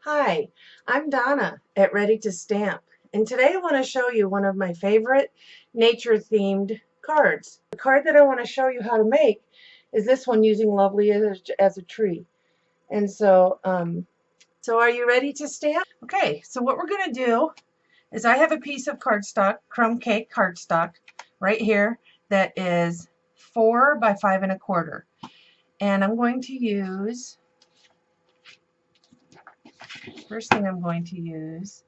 Hi, I'm Donna at Ready to Stamp, and today I want to show you one of my favorite nature-themed cards. The card that I want to show you how to make is this one using Lovely as a tree. And so are you ready to stamp? Okay, so what we're going to do is I have a piece of cardstock, crumb cake cardstock, right here that is 4 by 5 1/4. And I'm going to use, first thing I'm going to use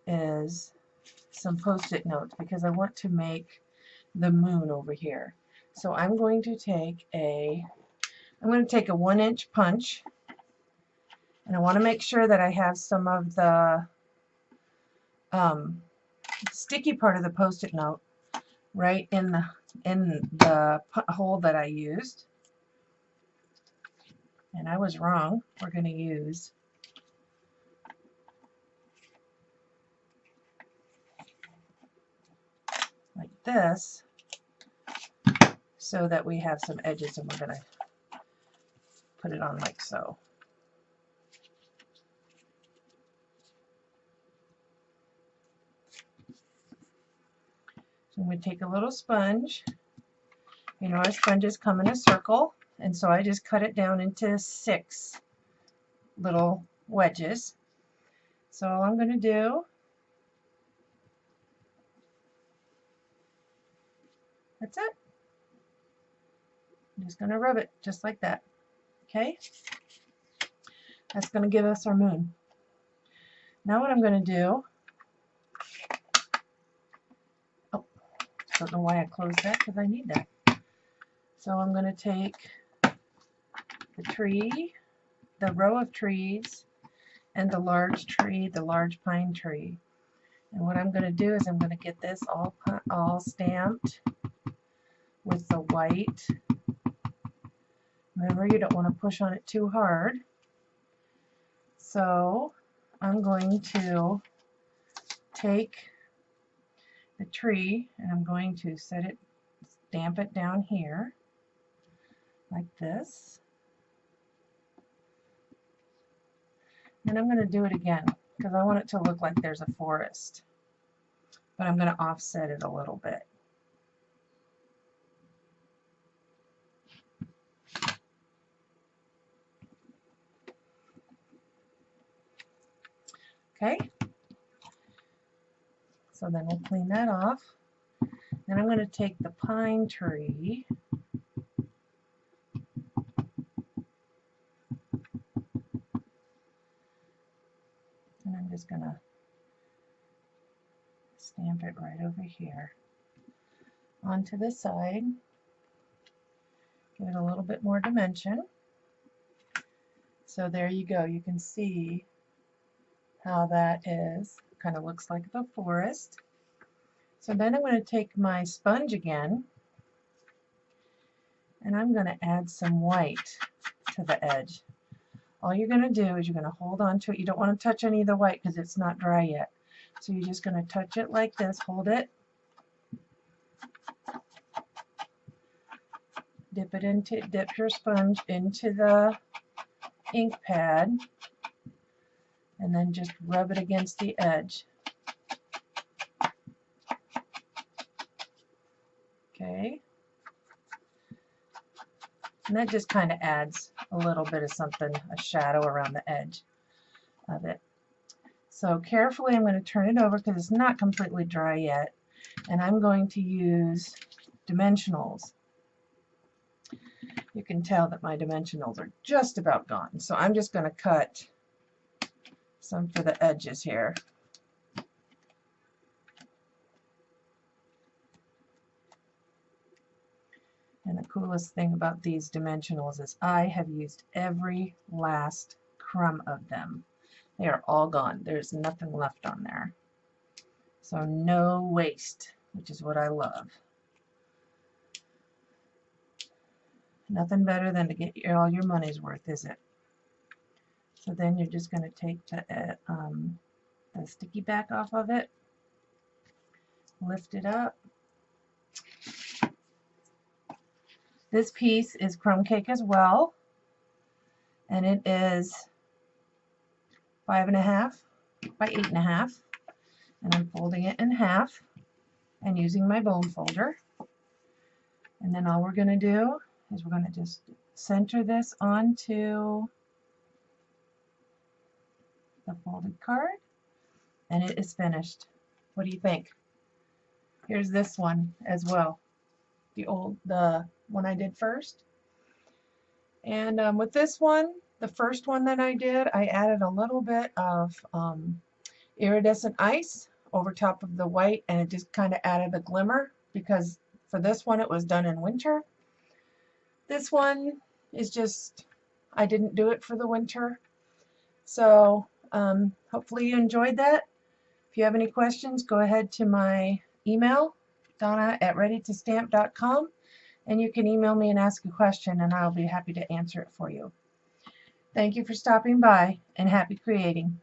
is some post-it notes because I want to make the moon over here. So I'm going to take a 1-inch punch, and I want to make sure that I have some of the sticky part of the post-it note right in the hole that I used. And I was wrong. We're going to use like this so that we have some edges, and we're going to put it on like so. So I'm going to take a little sponge. You know, our sponges come in a circle, and so I just cut it down into 6 little wedges. So all I'm going to do, that's it. I'm just going to rub it just like that. Okay? That's going to give us our moon. Now what I'm going to do, oh, don't know why I closed that, because I need that. So I'm going to take the tree, the row of trees, and the large tree, the large pine tree. And what I'm going to do is I'm going to get this all stamped with the white. Remember, you don't want to push on it too hard. So I'm going to take the tree and I'm going to stamp it down here like this. And I'm going to do it again because I want it to look like there's a forest. But I'm going to offset it a little bit. Okay? So then we'll clean that off. Then I'm going to take the pine tree and I'm just going to stamp it right over here onto the side. Give it a little bit more dimension. So there you go. You can see how that is. Kind of looks like the forest. So then I'm going to take my sponge again and I'm going to add some white to the edge. All you're going to do is you're going to hold on to it. You don't want to touch any of the white because it's not dry yet. So you're just going to touch it like this, hold it, dip your sponge into the ink pad, and then just rub it against the edge. Okay? And that just kind of adds a little bit of something, a shadow around the edge of it. So carefully I'm going to turn it over because it's not completely dry yet. And I'm going to use dimensionals. You can tell that my dimensionals are just about gone. So I'm just going to cut some for the edges here. And the coolest thing about these dimensionals is I have used every last crumb of them. They are all gone. There's nothing left on there. So no waste, which is what I love. Nothing better than to get all your money's worth, is it? So then you're just going to take the sticky back off of it, lift it up. This piece is crumb cake as well, and it is 5.5 by 8.5, and I'm folding it in half and using my bone folder. And then all we're going to do is we're going to just center this onto the folded card, and it is finished. What do you think? Here's this one as well, the one I did first. And with this one, the first one that I did, I added a little bit of iridescent ice over top of the white, and it just kind of added a glimmer, because for this one it was done in winter. This one is just, I didn't do it for the winter. So hopefully you enjoyed that. If you have any questions, go ahead to my email, donna@readytostamp.com, and you can email me and ask a question, and I'll be happy to answer it for you. Thank you for stopping by, and happy creating.